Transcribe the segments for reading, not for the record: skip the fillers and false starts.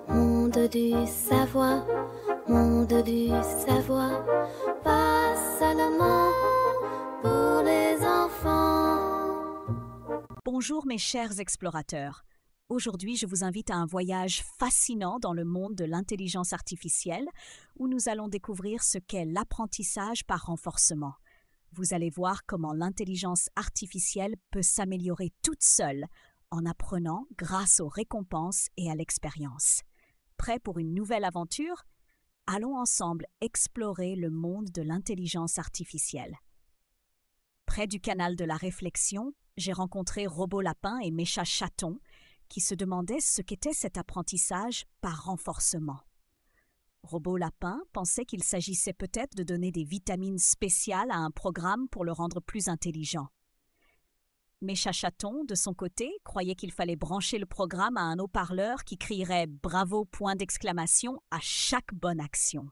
Monde du savoir, monde du savoir, pas seulement pour les enfants. Bonjour mes chers explorateurs. Aujourd'hui, je vous invite à un voyage fascinant dans le monde de l'intelligence artificielle où nous allons découvrir ce qu'est l'apprentissage par renforcement. Vous allez voir comment l'intelligence artificielle peut s'améliorer toute seule en apprenant grâce aux récompenses et à l'expérience. Prêts pour une nouvelle aventure? Allons ensemble explorer le monde de l'intelligence artificielle. Près du canal de la réflexion, j'ai rencontré Robot Lapin et Mécha Chaton qui se demandaient ce qu'était cet apprentissage par renforcement. Robot Lapin pensait qu'il s'agissait peut-être de donner des vitamines spéciales à un programme pour le rendre plus intelligent. Mécha Chaton, de son côté, croyait qu'il fallait brancher le programme à un haut-parleur qui crierait « Bravo !» à chaque bonne action.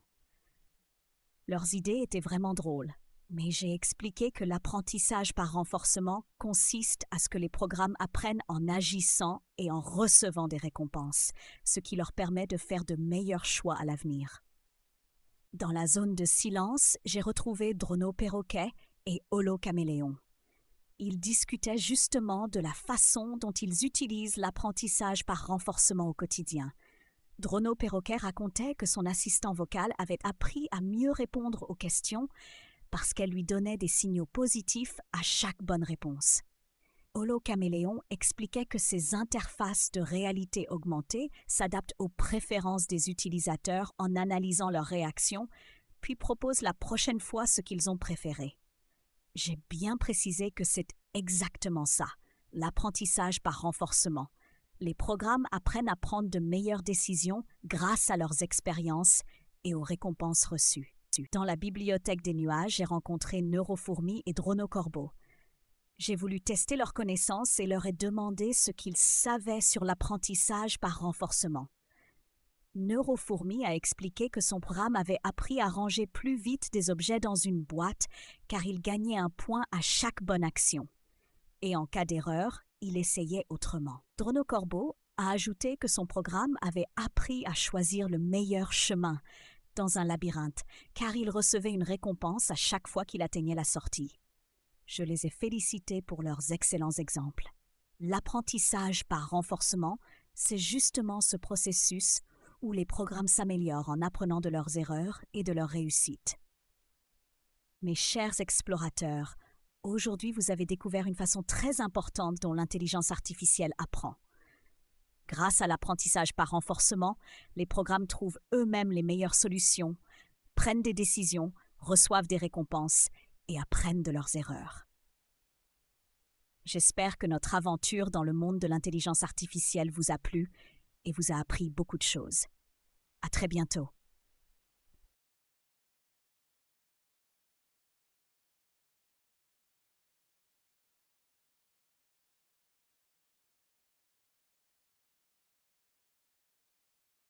Leurs idées étaient vraiment drôles, mais j'ai expliqué que l'apprentissage par renforcement consiste à ce que les programmes apprennent en agissant et en recevant des récompenses, ce qui leur permet de faire de meilleurs choix à l'avenir. Dans la zone de silence, j'ai retrouvé Drono Perroquet et Holo Caméléon. Ils discutaient justement de la façon dont ils utilisent l'apprentissage par renforcement au quotidien. Drono Perroquet racontait que son assistant vocal avait appris à mieux répondre aux questions parce qu'elle lui donnait des signaux positifs à chaque bonne réponse. Holo Caméléon expliquait que ces interfaces de réalité augmentée s'adaptent aux préférences des utilisateurs en analysant leurs réactions, puis proposent la prochaine fois ce qu'ils ont préféré. J'ai bien précisé que c'est exactement ça, l'apprentissage par renforcement. Les programmes apprennent à prendre de meilleures décisions grâce à leurs expériences et aux récompenses reçues. Dans la bibliothèque des nuages, j'ai rencontré Neurofourmi et Drono Corbeau. J'ai voulu tester leurs connaissances et leur ai demandé ce qu'ils savaient sur l'apprentissage par renforcement. Neurofourmi a expliqué que son programme avait appris à ranger plus vite des objets dans une boîte car il gagnait un point à chaque bonne action. Et en cas d'erreur, il essayait autrement. Drono Corbeau a ajouté que son programme avait appris à choisir le meilleur chemin dans un labyrinthe car il recevait une récompense à chaque fois qu'il atteignait la sortie. Je les ai félicités pour leurs excellents exemples. L'apprentissage par renforcement, c'est justement ce processus où les programmes s'améliorent en apprenant de leurs erreurs et de leurs réussites. Mes chers explorateurs, aujourd'hui vous avez découvert une façon très importante dont l'intelligence artificielle apprend. Grâce à l'apprentissage par renforcement, les programmes trouvent eux-mêmes les meilleures solutions, prennent des décisions, reçoivent des récompenses et apprennent de leurs erreurs. J'espère que notre aventure dans le monde de l'intelligence artificielle vous a plu et vous a appris beaucoup de choses. À très bientôt.